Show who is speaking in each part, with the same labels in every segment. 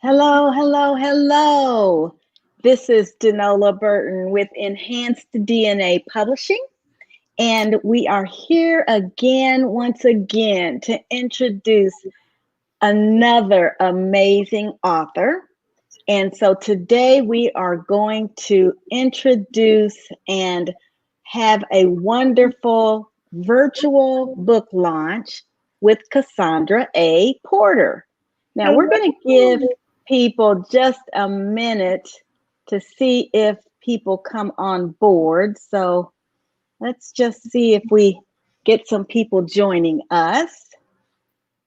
Speaker 1: Hello, hello, hello. This is Denola Burton with Enhanced DNA Publishing, and we are here again, once again, to introduce another amazing author. And so today we are going to introduce and have a wonderful virtual book launch with Cassandra A. Porter. Now we're going to give people just a minute to see if people come on board. So let's just see if we get some people joining us.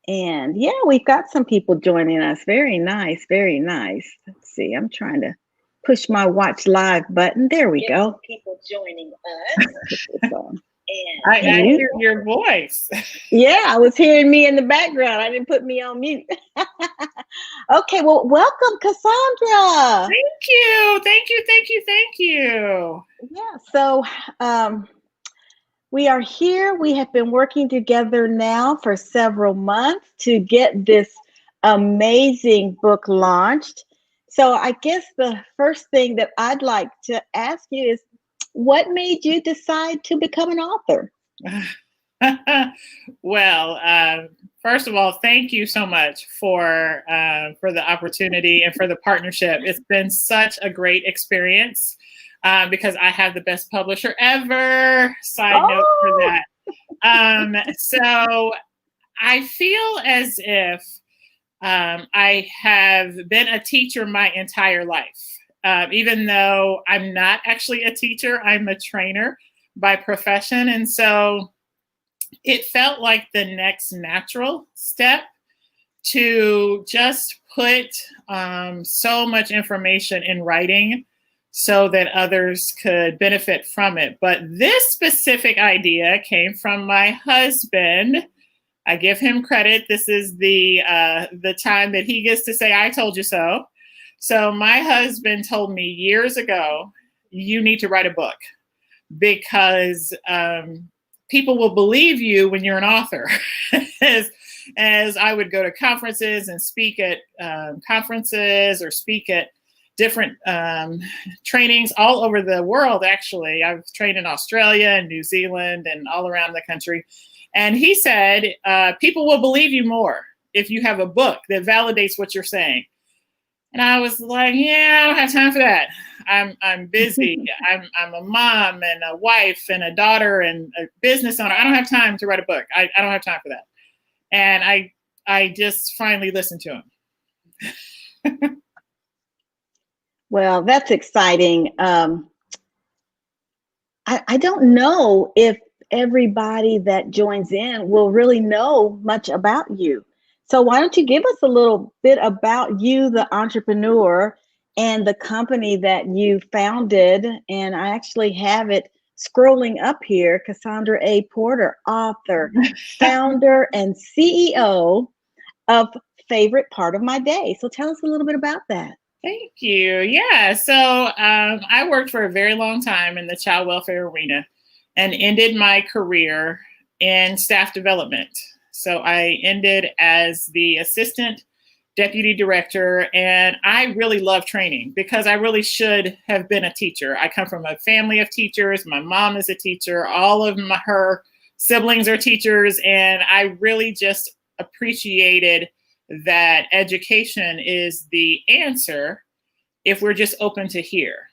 Speaker 1: And yeah, we've got some people joining us. Very nice, very nice. Let's see, I'm trying to push my watch live button. There we go. People joining us. Put this on.
Speaker 2: I hear your voice.
Speaker 1: Yeah, I was hearing me in the background. I didn't put me on mute. Okay, well, welcome, Cassandra.
Speaker 2: Thank you. Thank you. Thank you. Thank you.
Speaker 1: Yeah, so we are here. We have been working together now for several months to get this amazing book launched. So I guess the first thing that I'd like to ask you is, what made you decide to become an author?
Speaker 2: Well, first of all, thank you so much for the opportunity and for the partnership. It's been such a great experience because I have the best publisher ever. Side note for that. So I feel as if I have been a teacher my entire life. Even though I'm not actually a teacher, I'm a trainer by profession. And so it felt like the next natural step to just put so much information in writing so that others could benefit from it. But this specific idea came from my husband. I give him credit. This is the time that he gets to say, "I told you so." So my husband told me years ago, you need to write a book because people will believe you when you're an author. as I would go to conferences and speak at conferences or speak at different trainings all over the world, actually. I've trained in Australia and New Zealand and all around the country. And he said, people will believe you more if you have a book that validates what you're saying. And I was like, yeah, I don't have time for that. I'm busy. I'm a mom and a wife and a daughter and a business owner. I don't have time to write a book. I don't have time for that. And I just finally listened to him.
Speaker 1: Well, that's exciting. I don't know if everybody that joins in will really know much about you. So why don't you give us a little bit about you, the entrepreneur, and the company that you founded? And I actually have it scrolling up here. Cassandra A. Porter, author, founder, and CEO of Favorite Part of My Day. So tell us a little bit about that.
Speaker 2: Thank you. Yeah. So I worked for a very long time in the child welfare arena and ended my career in staff development. So I ended as the assistant deputy director, and I really love training because I really should have been a teacher. I come from a family of teachers. My mom is a teacher. All of her siblings are teachers, and I really just appreciated that education is the answer if we're just open to hear.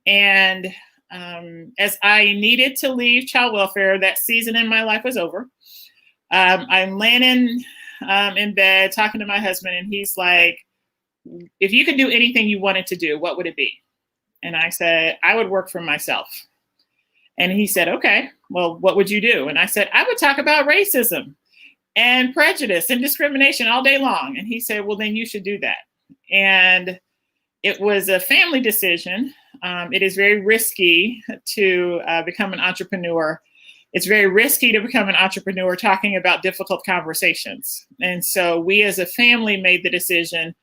Speaker 2: And as I needed to leave child welfare, that season in my life was over. I'm laying in bed talking to my husband, and he's like, if you could do anything you wanted to do, what would it be? And I said, I would work for myself. And he said, okay, well, what would you do? And I said, I would talk about racism and prejudice and discrimination all day long. And he said, well, then you should do that. And it was a family decision. It is very risky to become an entrepreneur. It's very risky to become an entrepreneur talking about difficult conversations. And so we as a family made the decision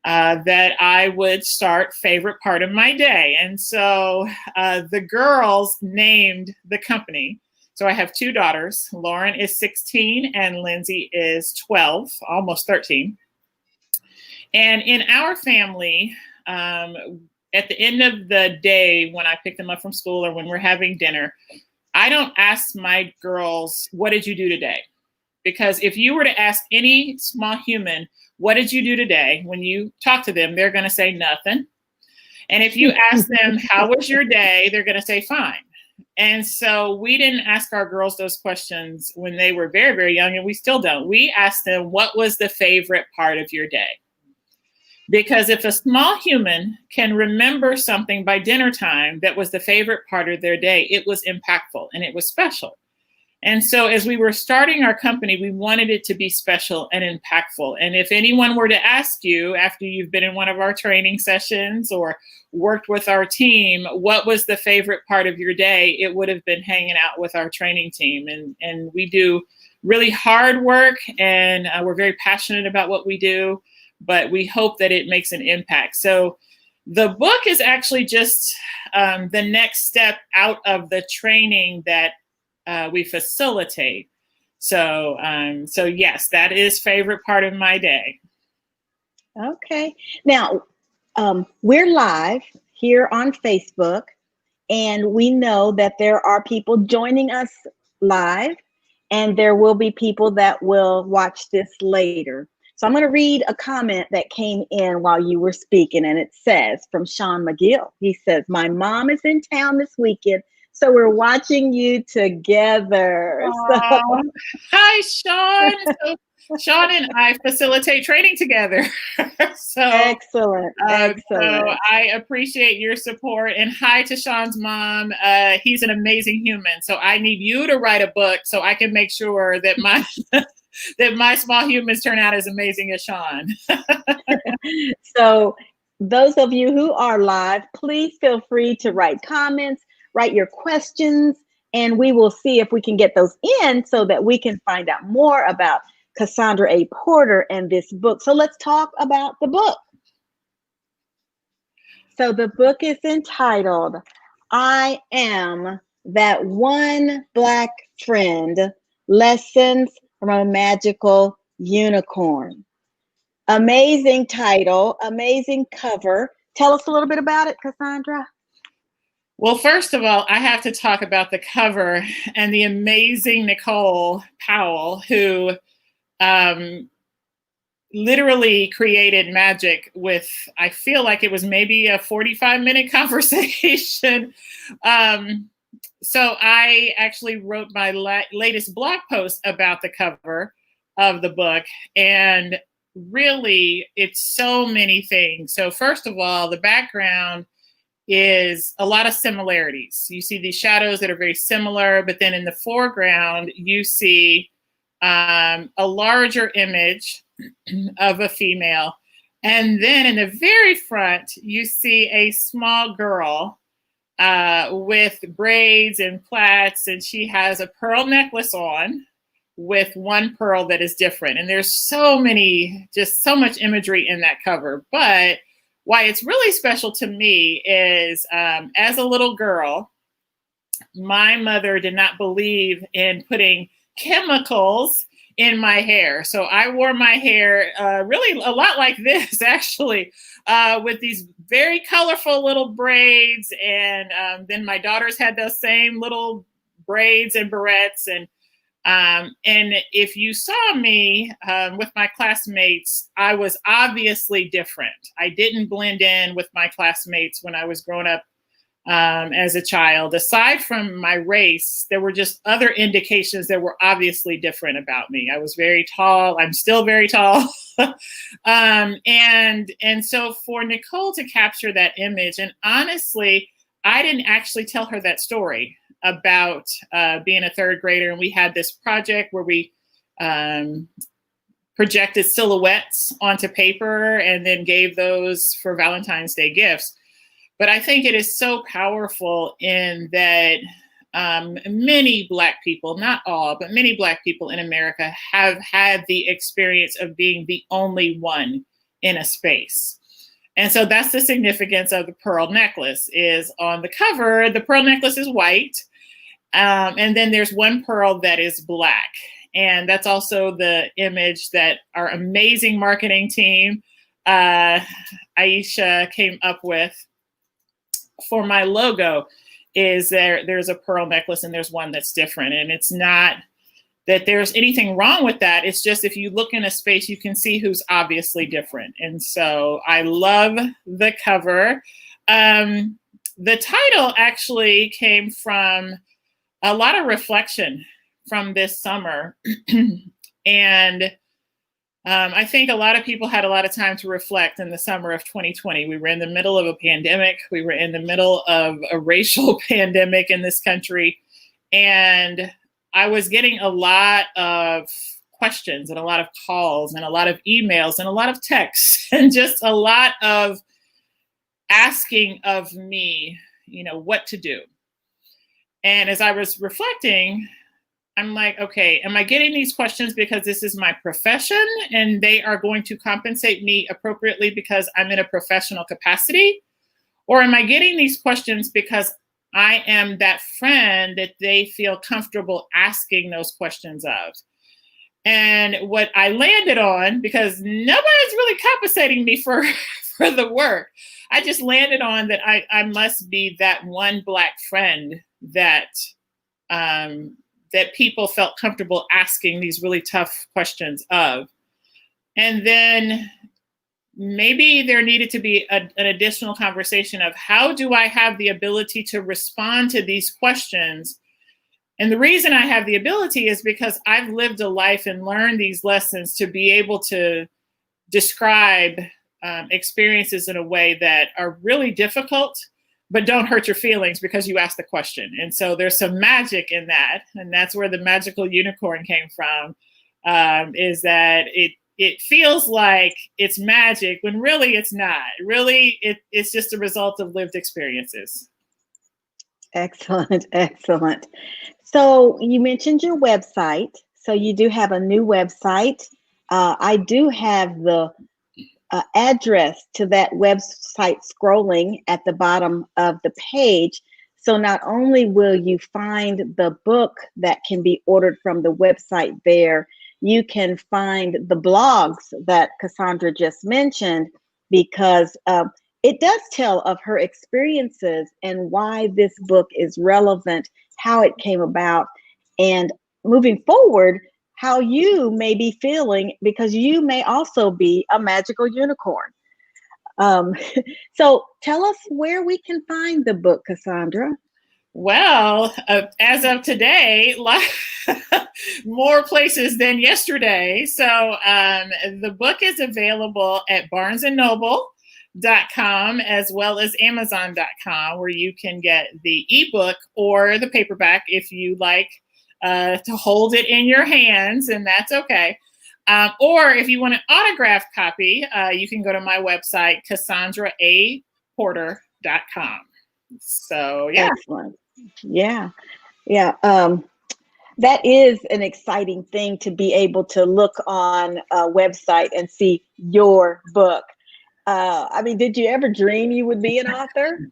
Speaker 2: that I would start Favorite Part of My Day. And so the girls named the company. So I have two daughters. Lauren is 16 and Lindsay is 12, almost 13. And in our family, at the end of the day, when I pick them up from school or when we're having dinner, I don't ask my girls, what did you do today? Because if you were to ask any small human, what did you do today? When you talk to them, they're going to say nothing. And if you ask them, how was your day? They're going to say fine. And so we didn't ask our girls those questions when they were very, very young, and we still don't. We asked them, what was the favorite part of your day? Because if a small human can remember something by dinner time that was the favorite part of their day, it was impactful and it was special. And so as we were starting our company, we wanted it to be special and impactful. And if anyone were to ask you after you've been in one of our training sessions or worked with our team, what was the favorite part of your day? It would have been hanging out with our training team. And we do really hard work, and we're very passionate about what we do, but we hope that it makes an impact. So the book is actually just the next step out of the training that we facilitate. So yes, that is favorite part of my day.
Speaker 1: Okay. Now, we're live here on Facebook, and we know that there are people joining us live, and there will be people that will watch this later. So I'm going to read a comment that came in while you were speaking, and it says from Sean McGill. He says, my mom is in town this weekend, so we're watching you together. So.
Speaker 2: Hi, Sean. So Sean and I facilitate training together. So
Speaker 1: excellent.
Speaker 2: So I appreciate your support. And hi to Sean's mom. He's an amazing human. So I need you to write a book so I can make sure that my that my small humans turn out as amazing as Sean.
Speaker 1: So those of you who are live, please feel free to write comments, write your questions, and we will see if we can get those in so that we can find out more about Cassandra A. Porter and this book. So let's talk about the book. So the book is entitled, I Am That One Black Friend, Lessons from a Magical Unicorn. Amazing title, amazing cover. Tell us a little bit about it, Cassandra.
Speaker 2: Well, first of all, I have to talk about the cover and the amazing Nicole Powell, who literally created magic with, I feel like it was maybe a 45-minute conversation. So I actually wrote my latest blog post about the cover of the book, and really it's so many things. So first of all, the background is a lot of similarities. You see these shadows that are very similar, but then in the foreground, you see a larger image of a female. And then in the very front, you see a small girl with braids and plaits, and she has a pearl necklace on with one pearl that is different. And there's so much imagery in that cover. But why it's really special to me is as a little girl, my mother did not believe in putting chemicals in my hair. So I wore my hair really a lot like this, actually, with these very colorful little braids. And then my daughters had those same little braids and barrettes. And if you saw me with my classmates, I was obviously different. I didn't blend in with my classmates when I was growing up as a child. Aside from my race, there were just other indications that were obviously different about me. I was very tall. I'm still very tall. And so for Nicole to capture that image, and honestly, I didn't actually tell her that story about being a third grader. And we had this project where we projected silhouettes onto paper and then gave those for Valentine's Day gifts. But I think it is so powerful in that many Black people, not all, but many Black people in America have had the experience of being the only one in a space. And so that's the significance of the pearl necklace. Is on the cover, the pearl necklace is white. And then there's one pearl that is black. And that's also the image that our amazing marketing team Aisha came up with for my logo is there's a pearl necklace and there's one that's different. And it's not that there's anything wrong with that. It's just if you look in a space, you can see who's obviously different. And so I love the cover. The title actually came from a lot of reflection from this summer. And I think a lot of people had a lot of time to reflect in the summer of 2020. We were in the middle of a pandemic. We were in the middle of a racial pandemic in this country. And I was getting a lot of questions and a lot of calls and a lot of emails and a lot of texts and just a lot of asking of me, what to do. And as I was reflecting, I'm like, okay, am I getting these questions because this is my profession and they are going to compensate me appropriately because I'm in a professional capacity? Or am I getting these questions because I am that friend that they feel comfortable asking those questions of? And what I landed on, because nobody's really compensating me for the work, I just landed on that I must be that one Black friend that that people felt comfortable asking these really tough questions of. And then maybe there needed to be an additional conversation of how do I have the ability to respond to these questions? And the reason I have the ability is because I've lived a life and learned these lessons to be able to describe experiences in a way that are really difficult, but don't hurt your feelings because you asked the question. And so there's some magic in that. And that's where the magical unicorn came from, is that it feels like it's magic when really it's not. Really, it's just a result of lived experiences.
Speaker 1: Excellent, excellent. So you mentioned your website. So you do have a new website. I do have the address to that website scrolling at the bottom of the page. So not only will you find the book that can be ordered from the website there, you can find the blogs that Cassandra just mentioned, because it does tell of her experiences and why this book is relevant, how it came about, and moving forward, how you may be feeling, because you may also be a magical unicorn. So tell us where we can find the book, Cassandra.
Speaker 2: Well, as of today, more places than yesterday. So the book is available at barnesandnoble.com as well as amazon.com, where you can get the ebook or the paperback if you like to hold it in your hands, and that's okay. Or if you want an autographed copy, you can go to my website, CassandraAPorter.com. So, yeah.
Speaker 1: Excellent. Yeah. That is an exciting thing to be able to look on a website and see your book. Did you ever dream you would be an author?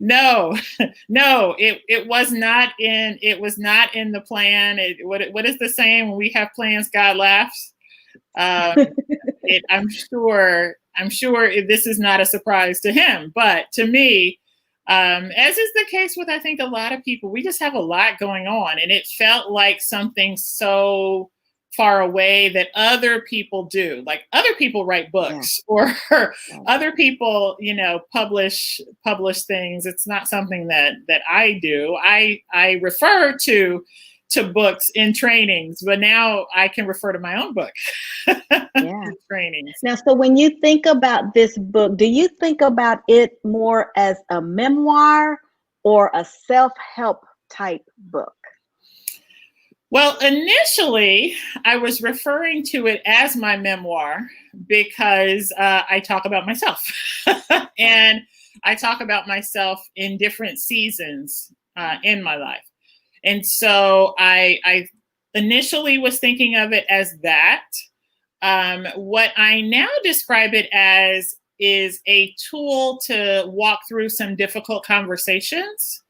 Speaker 2: No, it was not in the plan. What is the saying? When we have plans, God laughs. I'm sure this is not a surprise to him, but to me, as is the case with, I think, a lot of people, we just have a lot going on, and it felt like something so far away that other people do. Like other people write books, or other people, publish things. It's not something that I do. I refer to books in trainings, but now I can refer to my own book. Trainings.
Speaker 1: Now, so when you think about this book, do you think about it more as a memoir or a self-help type book?
Speaker 2: Well, initially, I was referring to it as my memoir because I talk about myself. And I talk about myself in different seasons in my life. And so I initially was thinking of it as that. What I now describe it as is a tool to walk through some difficult conversations,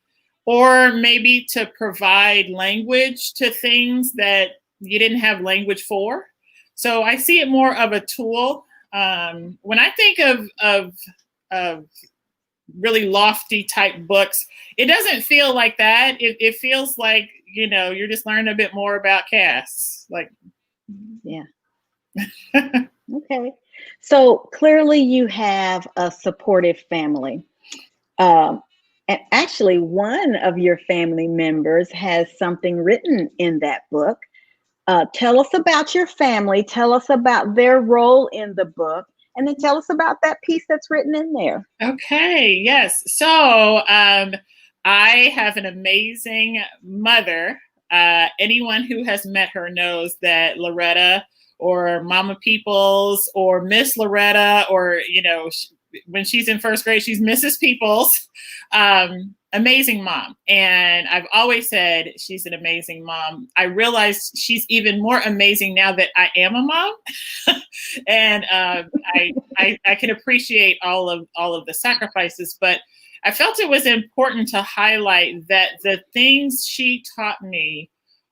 Speaker 2: or maybe to provide language to things that you didn't have language for. So I see it more of a tool when I think of really lofty type books, it doesn't feel like that. It feels like, you know, you're just learning a bit more about Cass. Like,
Speaker 1: yeah. Okay. So clearly you have a supportive family. Um, and actually, one of your family members has something written in that book. Tell us about your family. Tell us about their role in the book. And then tell us about that piece that's written in there.
Speaker 2: okay, yes. So I have an amazing mother. Anyone who has met her knows that Loretta or Mama Peoples or Miss Loretta, or, you know, when she's in first grade, she's Mrs. Peoples. Amazing mom. And I've always said she's an amazing mom. I realize she's even more amazing now that I am a mom. And I can appreciate all of the sacrifices, but I felt it was important to highlight that the things she taught me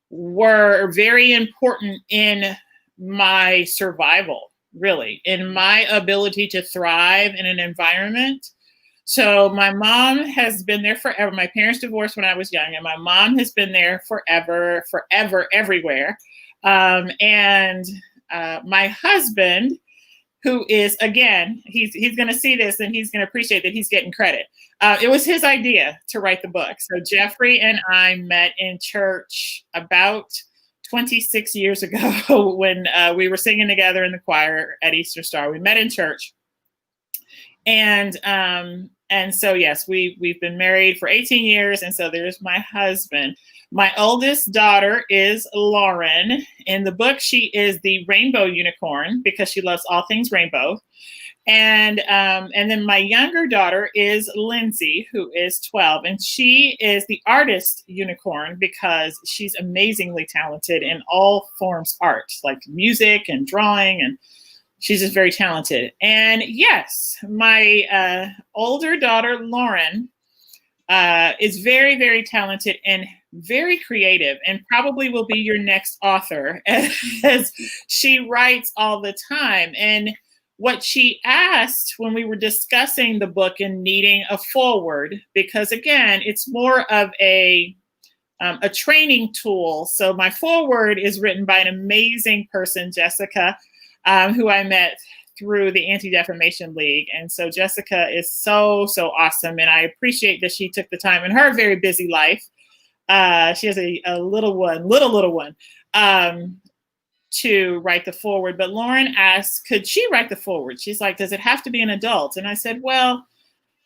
Speaker 2: were very important in my survival, really, in my ability to thrive in an environment. So my mom has been there forever. My parents divorced when I was young, and my mom has been there forever, everywhere. And my husband, who is, again, he's going to see this and he's going to appreciate that he's getting credit. It was his idea to write the book. So Jeffrey and I met in church about 26 years ago when we were singing together in the choir at Eastern Star. We met in church. And so, yes, we've been married for 18 years. And so there's my husband. My oldest daughter is Lauren. In the book, she is the rainbow unicorn because she loves all things rainbow. And then my younger daughter is Lindsay, who is 12, and she is the artist unicorn because she's amazingly talented in all forms art, like music and drawing, and she's just very talented. And yes, my older daughter, Lauren, is very, very talented and very creative, and probably will be your next author as she writes all the time. And what she asked when we were discussing the book and needing a foreword, because again, it's more of a training tool. So my foreword is written by an amazing person, Jessica, who I met through the Anti-Defamation League. And so Jessica is so, so awesome. And I appreciate that she took the time in her very busy life. She has a little one, to write the foreword. But Lauren asked, could she write the foreword? She's like, does it have to be an adult? And I said, well,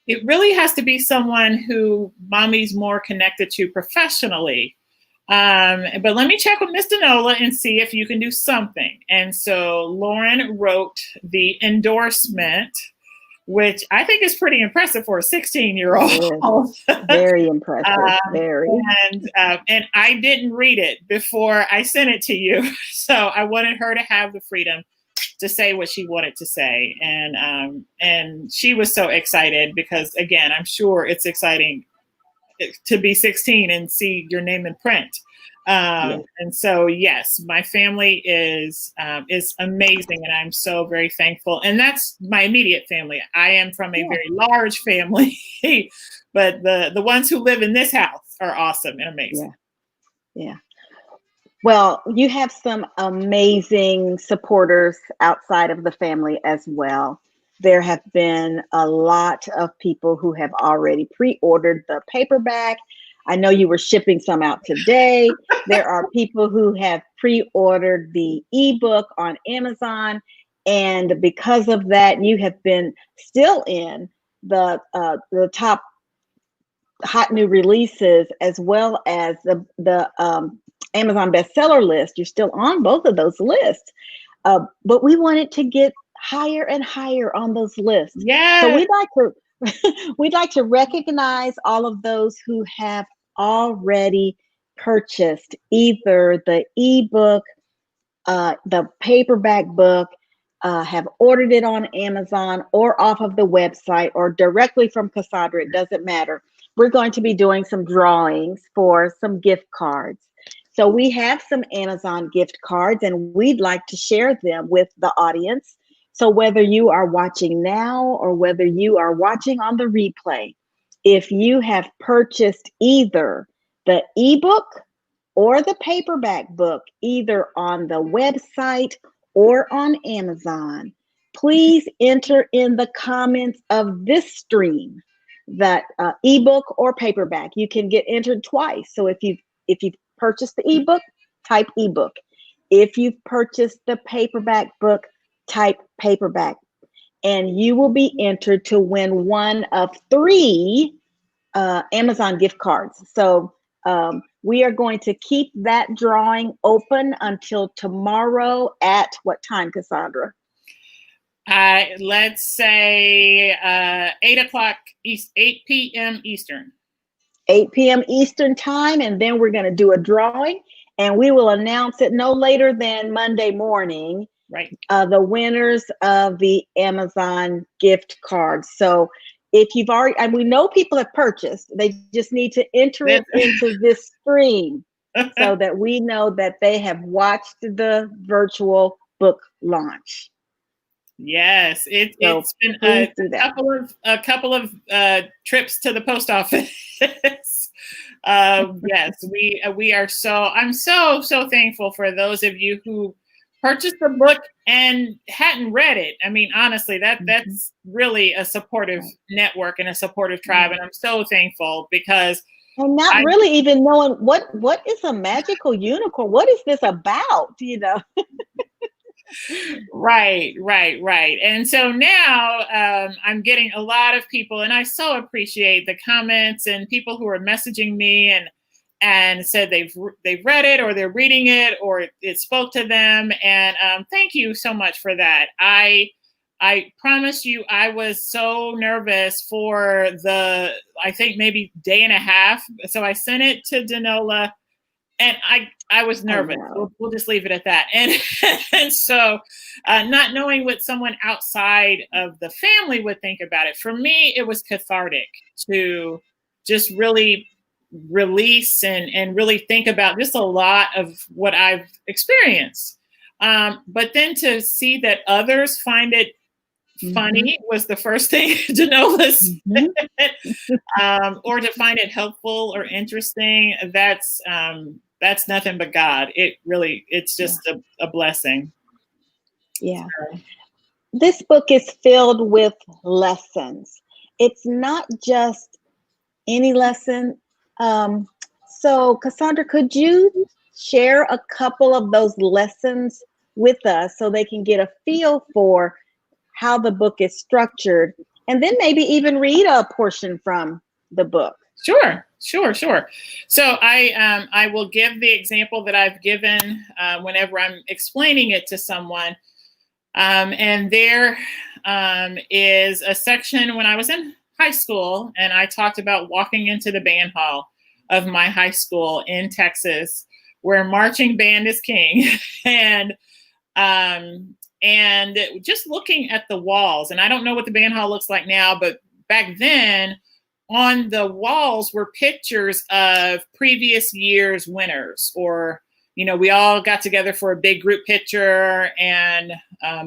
Speaker 2: it really has to be someone who mommy's more connected to professionally. But let me check with Miss Denola and see if you can do something. And so Lauren wrote the endorsement, which I think is pretty impressive for a 16-year-old.
Speaker 1: Very impressive. Very.
Speaker 2: And I didn't read it before I sent it to you. So I wanted her to have the freedom to say what she wanted to say. And she was so excited because, again, I'm sure it's exciting to be 16 and see your name in print. Yes. And so, yes, my family is amazing, and I'm so very thankful. And that's my immediate family. I am from a very large family, but the ones who live in this house are awesome and amazing.
Speaker 1: Yeah. Well, you have some amazing supporters outside of the family as well. There have been a lot of people who have already pre-ordered the paperback. I know you were shipping some out today. There are people who have pre-ordered the ebook on Amazon. And because of that, you have been still in the top hot new releases, as well as the Amazon bestseller list. You're still on both of those lists. But we wanted to get higher and higher on those lists.
Speaker 2: Yeah.
Speaker 1: So we'd like to recognize all of those who have already purchased either the ebook, the paperback book, have ordered it on Amazon or off of the website or directly from Cassandra. It doesn't matter. We're going to be doing some drawings for some gift cards. So we have some Amazon gift cards, and we'd like to share them with the audience. So whether you are watching now or whether you are watching on the replay, if you have purchased either the ebook or the paperback book, either on the website or on Amazon, please enter in the comments of this stream that ebook or paperback. You can get entered twice. So if you've purchased the ebook, type ebook. If you've purchased the paperback book, type paperback, and you will be entered to win one of 3 Amazon gift cards. So we are going to keep that drawing open until tomorrow at what time, Cassandra?
Speaker 2: Let's say 8 p.m. Eastern.
Speaker 1: 8 p.m. Eastern time, and then we're going to do a drawing, and we will announce it no later than Monday morning.
Speaker 2: Right.
Speaker 1: The winners of the Amazon gift cards. So if you've already, and we know people have purchased, they just need to enter it into this stream so that we know that they have watched the virtual book launch.
Speaker 2: Yes, it's been a couple of trips to the post office. Yes, we are I'm so thankful for those of you who purchased the book and hadn't read it. I mean, honestly, that's really a supportive network and a supportive tribe, and I'm so thankful because
Speaker 1: and not really even knowing what is a magical unicorn. What is this about? You know.
Speaker 2: Right. And so now I'm getting a lot of people, and I so appreciate the comments and people who are messaging me and said they've read it or they're reading it or it spoke to them. And thank you so much for that. I promise you, I was so nervous for I think maybe day and a half. So I sent it to Danola. And I was nervous. We'll just leave it at that. And so not knowing what someone outside of the family would think about it, for me, it was cathartic to just really release and really think about just a lot of what I've experienced. But then to see that others find it funny was the first thing to notice, or to find it helpful or interesting. That's nothing but God. It's just a blessing.
Speaker 1: Yeah. This book is filled with lessons. It's not just any lesson. So Cassandra, could you share a couple of those lessons with us so they can get a feel for how the book is structured, and then maybe even read a portion from the book?
Speaker 2: Sure. So I will give the example that I've given whenever I'm explaining it to someone. And there is a section when I was in high school, and I talked about walking into the band hall of my high school in Texas, where marching band is king, and just looking at the walls. And I don't know what the band hall looks like now, but back then, on the walls were pictures of previous year's winners, or, we all got together for a big group picture, and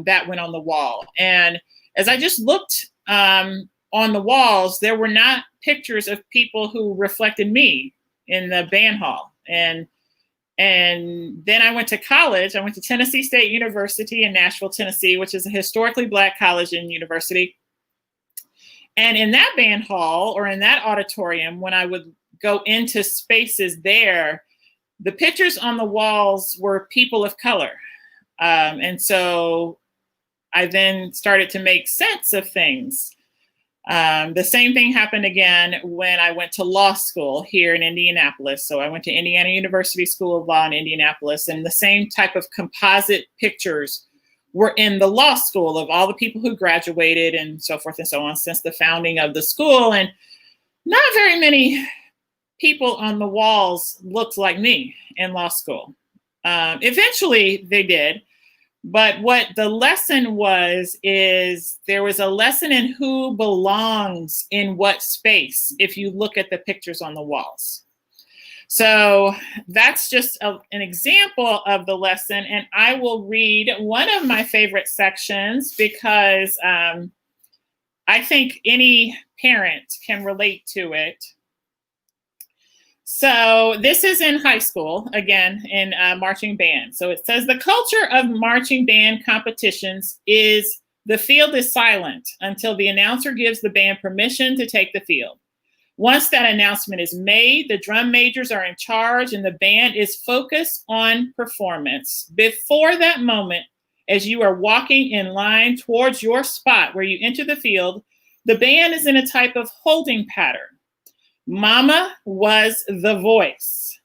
Speaker 2: that went on the wall. And as I just looked on the walls, there were not pictures of people who reflected me in the band hall. And then I went to college. I went to Tennessee State University in Nashville, Tennessee, which is a historically Black college and university. And in that band hall or in that auditorium, when I would go into spaces there, the pictures on the walls were people of color. And so I then started to make sense of things. The same thing happened again when I went to law school here in Indianapolis. So I went to Indiana University School of Law in Indianapolis, and the same type of composite pictures were in the law school of all the people who graduated and so forth and so on since the founding of the school. And not very many people on the walls looked like me in law school. Eventually they did. But what the lesson is there was a lesson in who belongs in what space if you look at the pictures on the walls. So that's just an example of the lesson. And I will read one of my favorite sections because I think any parent can relate to it. So this is in high school, again, in marching band. So it says the culture of marching band competitions is the field is silent until the announcer gives the band permission to take the field. Once that announcement is made, the drum majors are in charge and the band is focused on performance. Before that moment, as you are walking in line towards your spot where you enter the field, the band is in a type of holding pattern. Mama was the voice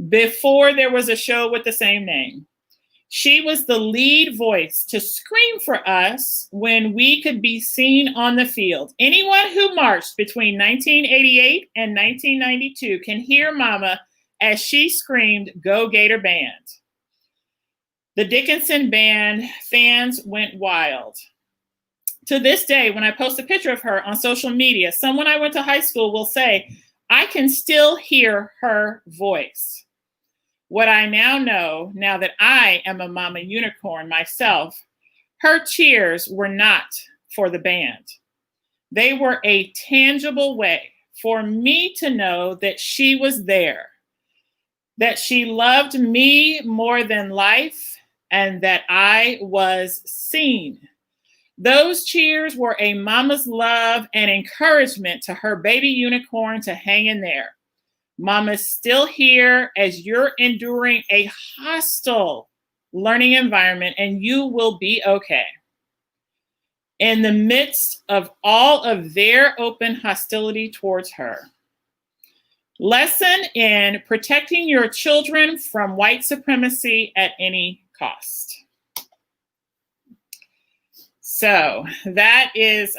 Speaker 2: before there was a show with the same name. She was the lead voice to scream for us when we could be seen on the field. Anyone who marched between 1988 and 1992 can hear Mama as she screamed, "Go Gator Band." The Dickinson Band fans went wild. To this day, when I post a picture of her on social media, someone I went to high school will say, I can still hear her voice. What I now know, now that I am a mama unicorn myself, her cheers were not for the band. They were a tangible way for me to know that she was there, that she loved me more than life, and that I was seen. Those cheers were a mama's love and encouragement to her baby unicorn to hang in there. Mama's still here as you're enduring a hostile learning environment, and you will be okay. In the midst of all of their open hostility towards her. Lesson in protecting your children from white supremacy at any cost. So that is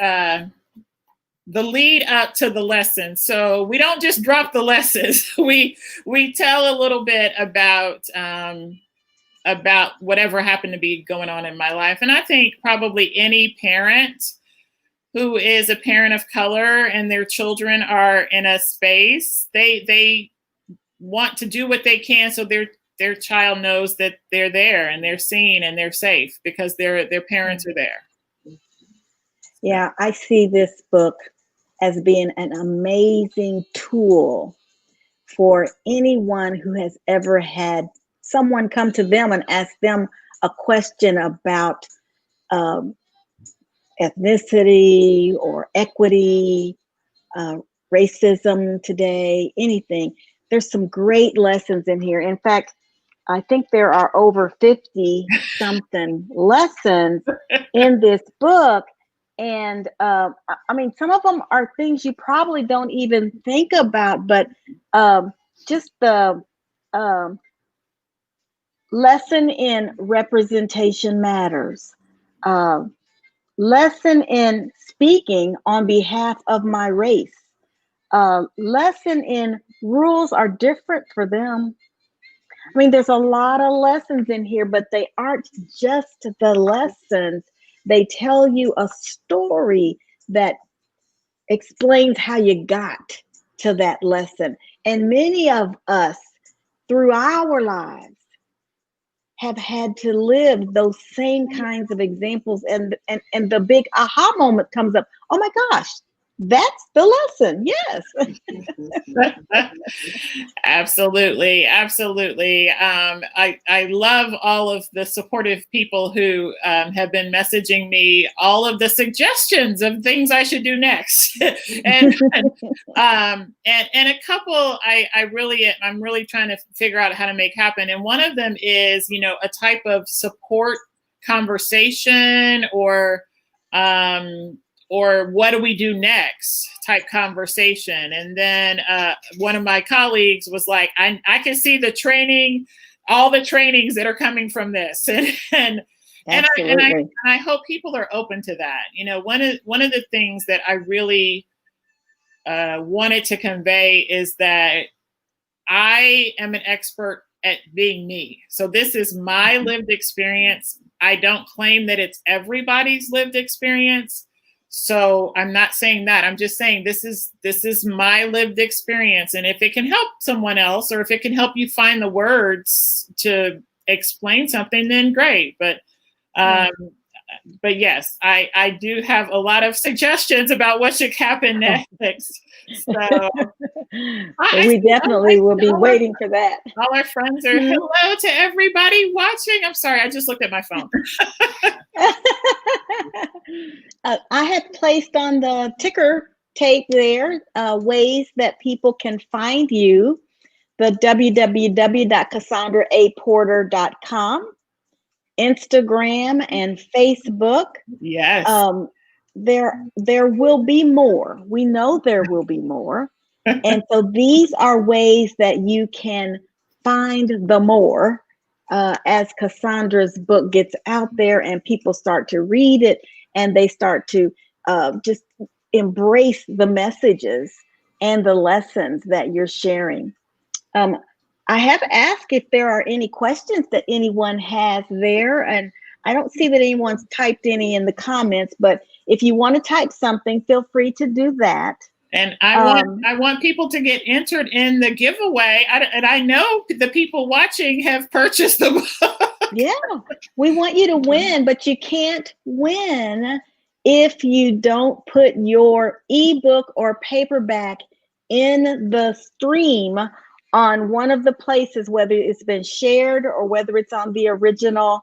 Speaker 2: the lead up to the lesson. So we don't just drop the lessons. We tell a little bit about whatever happened to be going on in my life. And I think probably any parent who is a parent of color and their children are in a space, they want to do what they can so their child knows that they're there and they're seen and they're safe because their parents are there.
Speaker 1: Yeah, I see this book as being an amazing tool for anyone who has ever had someone come to them and ask them a question about ethnicity or equity, racism today, anything. There's some great lessons in here. In fact, I think there are over 50 something lessons in this book. And I mean, some of them are things you probably don't even think about, but just the lesson in representation matters, lesson in speaking on behalf of my race, lesson in rules are different for them. I mean, there's a lot of lessons in here, but they aren't just the lessons. They tell you a story that explains how you got to that lesson. And many of us, through our lives, have had to live those same kinds of examples. And the big aha moment comes up. Oh my gosh, that's the lesson. Yes.
Speaker 2: Absolutely. Absolutely. I love all of the supportive people who have been messaging me all of the suggestions of things I should do next. and a couple I'm really trying to figure out how to make happen. And one of them is, a type of support conversation or what do we do next type conversation. And then one of my colleagues was like, I can see the training, all the trainings that are coming from this. And I hope people are open to that. One of the things that I really wanted to convey is that I am an expert at being me. So this is my lived experience. I don't claim that it's everybody's lived experience. So I'm not saying that. I'm just saying this is my lived experience. And if it can help someone else, or if it can help you find the words to explain something, then great. But yes, I do have a lot of suggestions about what should happen next. So
Speaker 1: we definitely will be waiting for that.
Speaker 2: All our friends are hello to everybody watching. I'm sorry, I just looked at my phone.
Speaker 1: I had placed on the ticker tape there ways that people can find you. The www.cassandraaporter.com, Instagram, and Facebook.
Speaker 2: Yes.
Speaker 1: There will be more. We know there will be more. And so these are ways that you can find the more as Cassandra's book gets out there and people start to read it and they start to just embrace the messages and the lessons that you're sharing. I have asked if there are any questions that anyone has there, and I don't see that anyone's typed any in the comments, but if you want to type something, feel free to do that.
Speaker 2: And I want people to get entered in the giveaway. And I know the people watching have purchased the book.
Speaker 1: Yeah, we want you to win, but you can't win if you don't put your ebook or paperback in the stream on one of the places, whether it's been shared or whether it's on the original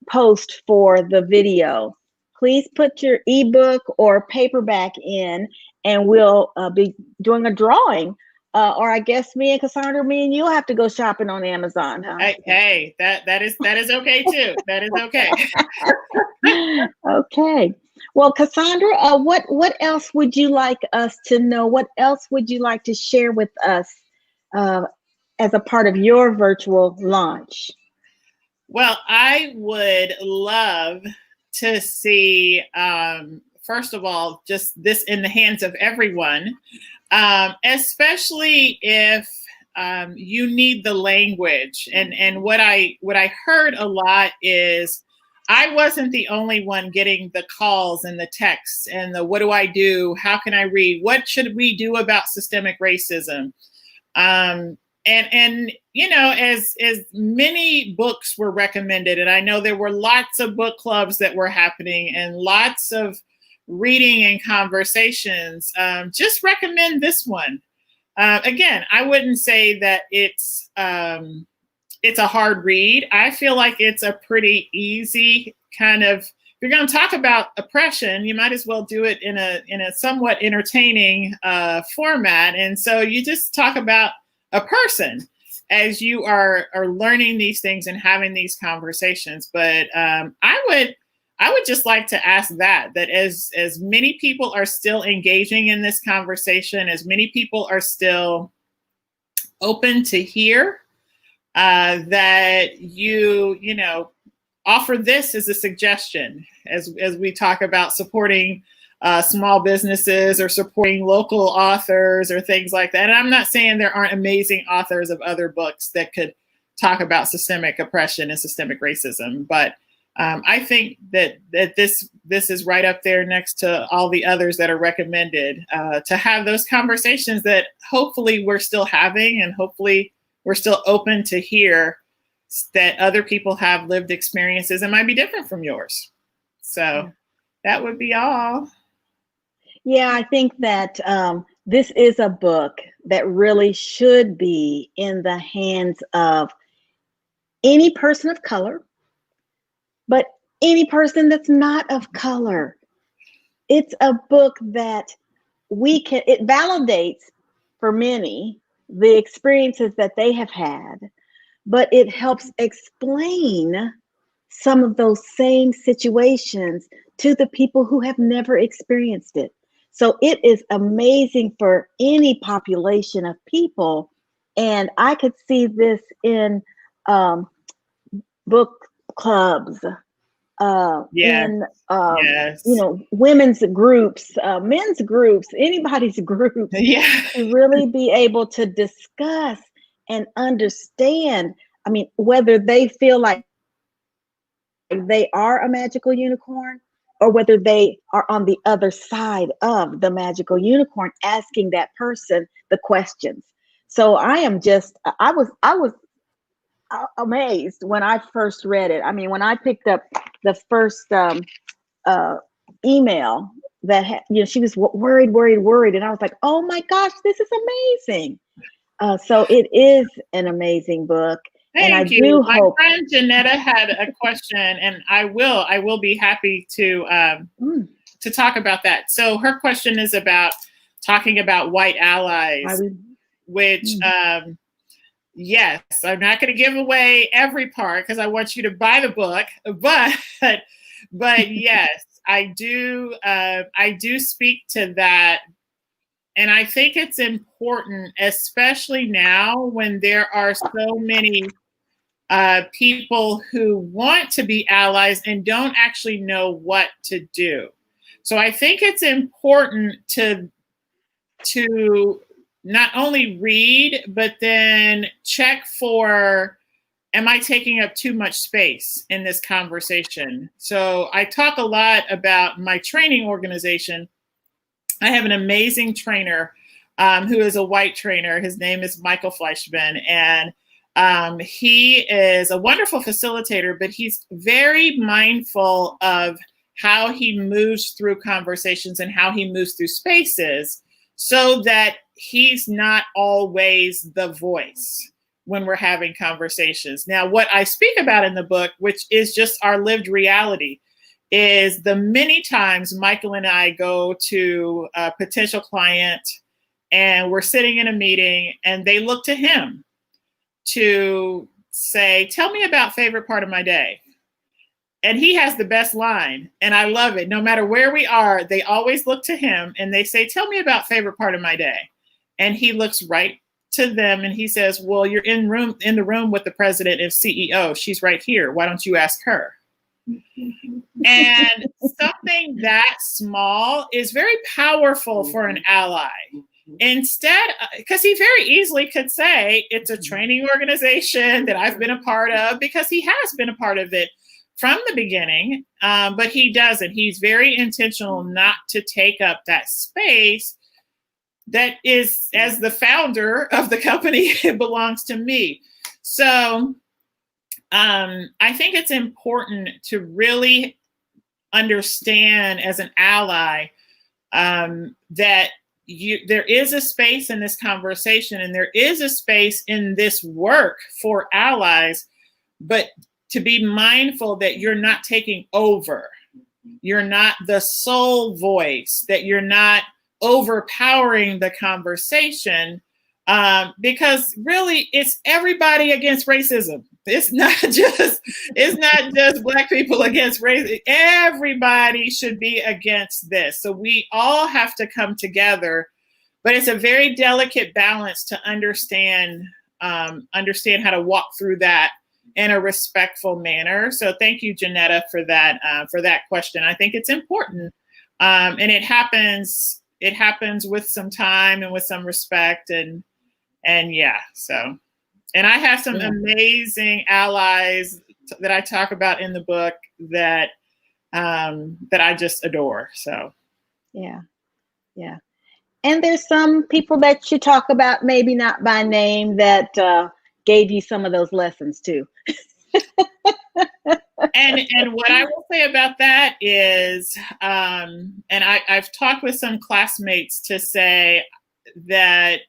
Speaker 1: post for the video. Please put your ebook or paperback in, and we'll be doing a drawing. Or I guess me and Cassandra, me and you'll have to go shopping on Amazon, huh?
Speaker 2: Hey, that is okay too. That is okay.
Speaker 1: Okay. Well, Cassandra, what else would you like us to know? What else would you like to share with us as a part of your virtual launch?
Speaker 2: Well, I would love to see, first of all, just this in the hands of everyone, especially if you need the language. And what I heard a lot is I wasn't the only one getting the calls and the texts and the what do I do? How can I read? What should we do about systemic racism? And you know, as many books were recommended, and I know there were lots of book clubs that were happening and lots of reading and conversations, just recommend this one. Again, I wouldn't say that it's a hard read. I feel like it's a pretty easy kind of, if you're going to talk about oppression, you might as well do it in a somewhat entertaining format. And so you just talk about a person as you are learning these things and having these conversations. But I would just like to ask that as many people are still engaging in this conversation, as many people are still open to hear, that you know, offer this as a suggestion as we talk about supporting small businesses or supporting local authors or things like that. And I'm not saying there aren't amazing authors of other books that could talk about systemic oppression and systemic racism, but I think that this is right up there next to all the others that are recommended, to have those conversations that hopefully we're still having, and hopefully we're still open to hear that other people have lived experiences and might be different from yours. So that would be all.
Speaker 1: Yeah, I think that this is a book that really should be in the hands of any person of color, but any person that's not of color. It's a book that it validates for many the experiences that they have had, but it helps explain some of those same situations to the people who have never experienced it. So it is amazing for any population of people. And I could see this in book clubs, in you know, women's groups, men's groups, anybody's group, to really be able to discuss and understand. I mean, whether they feel like they are a magical unicorn or whether they are on the other side of the magical unicorn, asking that person the questions. So I was amazed when I first read it. I mean, when I picked up the first uh, email that she was worried, and I was like, oh my gosh, this is amazing. So it is an amazing book. And I
Speaker 2: Thank you.
Speaker 1: do
Speaker 2: My
Speaker 1: hope.
Speaker 2: friend Janetta had a question, and I will be happy to talk about that. So her question is about talking about white allies, which yes, I'm not going to give away every part because I want you to buy the book, but yes, I do speak to that. And I think it's important, especially now when there are so many people who want to be allies and don't actually know what to do. So I think it's important to not only read, but then check for, am I taking up too much space in this conversation? So I talk a lot about my training organization. I have an amazing trainer who is a white trainer. His name is Michael Fleischman, and he is a wonderful facilitator, but he's very mindful of how he moves through conversations and how he moves through spaces so that he's not always the voice when we're having conversations. Now, what I speak about in the book, which is just our lived reality, is the many times Michael and I go to a potential client and we're sitting in a meeting and they look to him to say, tell me about favorite part of my day. And he has the best line, and I love it. No matter where we are, they always look to him and they say, tell me about favorite part of my day. And he looks right to them and he says, well, you're in the room with the president and CEO. She's right here. Why don't you ask her? And something that small is very powerful for an ally. Instead, because he very easily could say it's a training organization that I've been a part of, because he has been a part of it from the beginning, but he doesn't. He's very intentional not to take up that space that is, as the founder of the company, it belongs to me. So I think it's important to really understand as an ally that there is a space in this conversation and there is a space in this work for allies, but to be mindful that you're not taking over. You're not the sole voice, that you're not overpowering the conversation, because really it's everybody against racism. It's not just Black people against race. Everybody should be against this. So we all have to come together, but it's a very delicate balance to understand how to walk through that in a respectful manner. So thank you, Janetta, for that question. I think it's important, and it happens with some time and with some respect, and yeah. So. And I have some amazing allies that I talk about in the book that I just adore. So,
Speaker 1: yeah. And there's some people that you talk about, maybe not by name, that gave you some of those lessons too.
Speaker 2: and what I will say about that is, and I've talked with some classmates to say that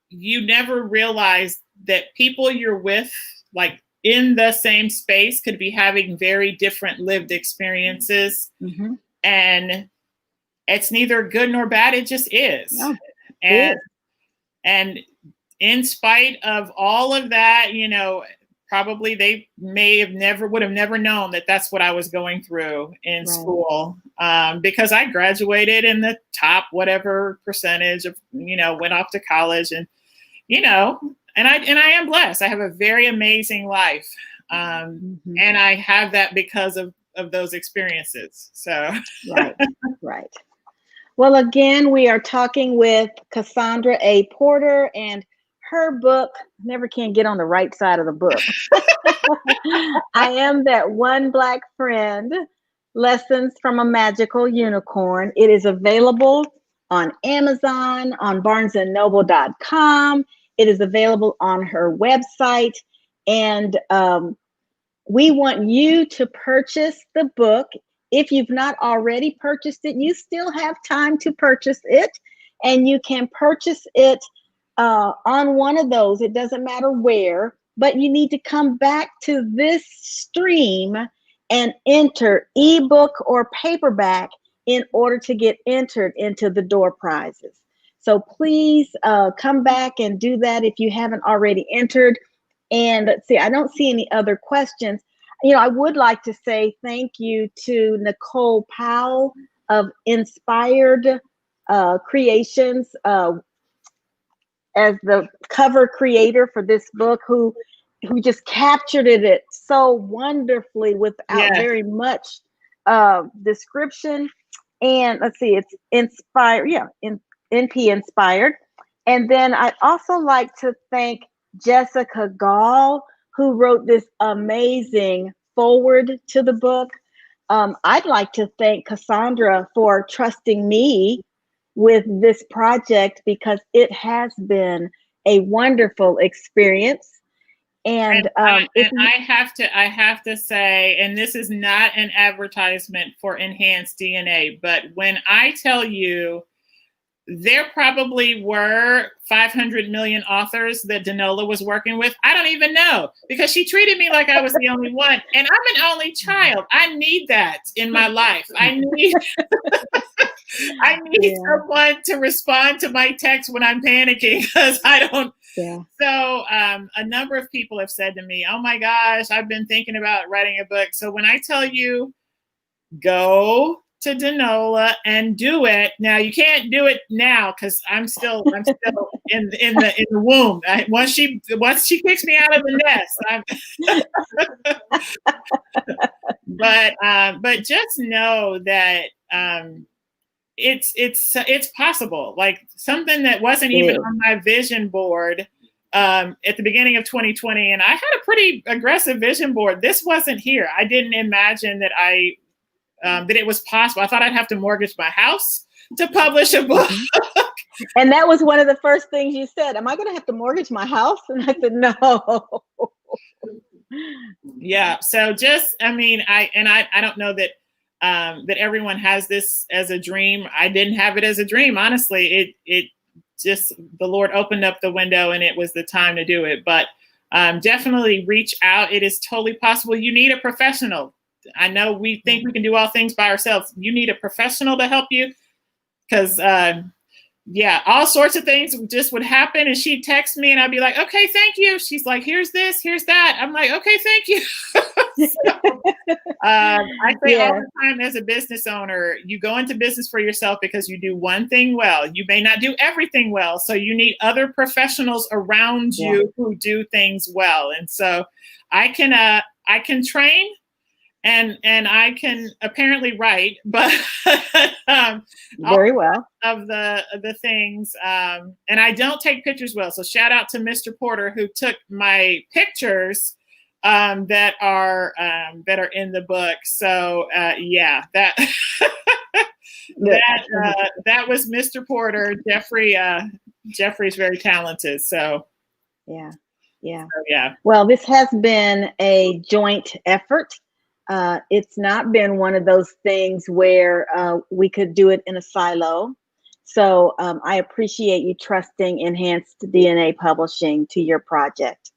Speaker 2: you never realize that people you're with, like in the same space, could be having very different lived experiences. Mm-hmm. And it's neither good nor bad. It just is. No, and in spite of all of that, probably they would have never known that that's what I was going through in school, because I graduated in the top whatever percentage of, went off to college, and and I am blessed. I have a very amazing life, and I have that because of those experiences. So
Speaker 1: right. Well, again, we are talking with Cassandra A. Porter, and her book, never can get on the right side of the book. I Am That One Black Friend, Lessons from a Magical Unicorn. It is available on Amazon, on barnesandnoble.com. It is available on her website. And we want you to purchase the book. If you've not already purchased it, you still have time to purchase it. And you can purchase it on one of those. It doesn't matter where, but you need to come back to this stream and enter ebook or paperback in order to get entered into the door prizes. So please come back and do that if you haven't already entered. And let's see, I don't see any other questions. You know, I would like to say thank you to Nicole Powell of Inspired Creations as the cover creator for this book, who just captured it so wonderfully without very much description. And let's see, it's inspired, NP Inspired. And then I'd also like to thank Jessica Gall, who wrote this amazing foreword to the book. I'd like to thank Cassandra for trusting me with this project, because it has been a wonderful experience. And
Speaker 2: I have to say, and this is not an advertisement for Enhanced DNA, but when I tell you there probably were 500 million authors that Danola was working with, I don't even know, because she treated me like I was the only one. And I'm an only child. I need that in my life. I need someone to respond to my text when I'm panicking, because I don't. Yeah. So a number of people have said to me, oh my gosh, I've been thinking about writing a book. So when I tell you, go to Danola and do it. Now you can't do it now because I'm still in the womb. Once she kicks me out of the nest, but just know that it's possible. Like something that wasn't even on my vision board at the beginning of 2020, and I had a pretty aggressive vision board. This wasn't here. I didn't imagine that that it was possible. I thought I'd have to mortgage my house to publish a book.
Speaker 1: And that was one of the first things you said. Am I going to have to mortgage my house? And I said, no.
Speaker 2: Yeah. So just, I mean, I don't know that that everyone has this as a dream. I didn't have it as a dream. Honestly, it just, the Lord opened up the window and it was the time to do it. But definitely reach out. It is totally possible. You need a professional. I know we think we can do all things by ourselves. You need a professional to help you, because all sorts of things just would happen. And she'd text me and I'd be like, okay, thank you. She's like, here's this, here's that. I'm like, okay, thank you. I say all the time, as a business owner, you go into business for yourself because you do one thing well. You may not do everything well. So you need other professionals around you who do things well. And so I can train. And I can apparently write, but
Speaker 1: very well
Speaker 2: of the things. And I don't take pictures well. So shout out to Mr. Porter, who took my pictures that are in the book. So that that was Mr. Porter. Jeffrey's very talented. So
Speaker 1: yeah.
Speaker 2: So,
Speaker 1: well, this has been a joint effort. It's not been one of those things where we could do it in a silo. So I appreciate you trusting Enhanced DNA Publishing to your project.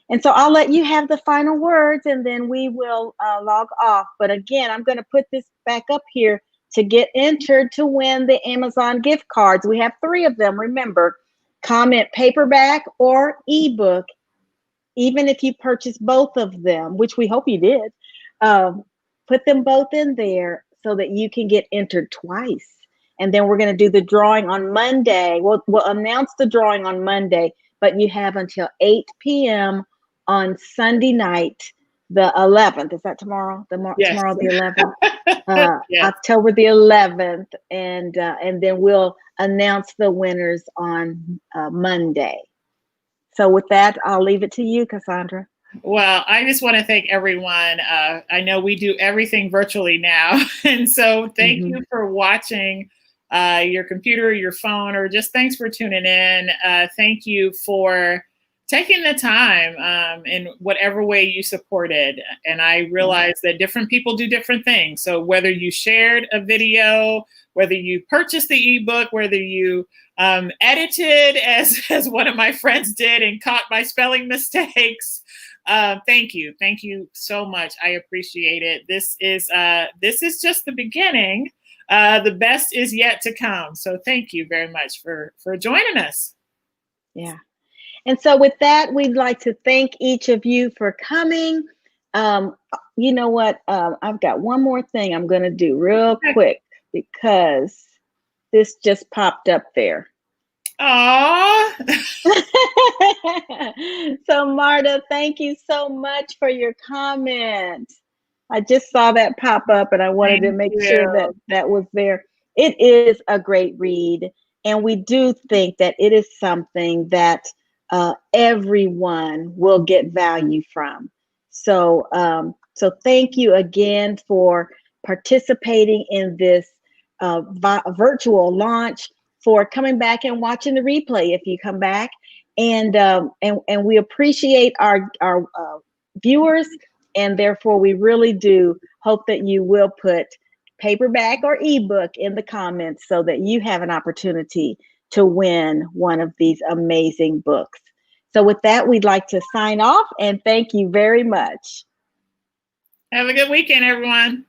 Speaker 1: And so I'll let you have the final words, and then we will log off. But again, I'm going to put this back up here to get entered to win the Amazon gift cards. We have 3 of them. Remember, comment paperback or ebook, even if you purchase both of them, which we hope you did. Put them both in there so that you can get entered twice. And then we're going to do the drawing on Monday. We'll announce the drawing on Monday, but you have until 8 p.m. on Sunday night, the 11th. Is that tomorrow? Tomorrow, the 11th? October the 11th. And then we'll announce the winners on Monday. So with that, I'll leave it to you, Cassandra.
Speaker 2: Well, I just want to thank everyone. I know we do everything virtually now. And so thank you for watching your computer, your phone, or just thanks for tuning in. Thank you for taking the time in whatever way you supported. And I realize that different people do different things. So whether you shared a video, whether you purchased the ebook, whether you edited as one of my friends did and caught my spelling mistakes, thank you so much. I appreciate it. This is just the beginning. The best is yet to come. So thank you very much for joining us.
Speaker 1: Yeah. And so with that, we'd like to thank each of you for coming. You know what? I've got one more thing I'm going to do real quick because this just popped up there.
Speaker 2: Aww.
Speaker 1: So Marta, thank you so much for your comment. I just saw that pop up and I wanted to make sure that that was there. It is a great read. And we do think that it is something that everyone will get value from. So, so thank you again for participating in this virtual launch, for coming back and watching the replay if you come back, and we appreciate our viewers, and therefore we really do hope that you will put paperback or ebook in the comments so that you have an opportunity to win one of these amazing books. So with that, we'd like to sign off and thank you very much.
Speaker 2: Have a good weekend, everyone.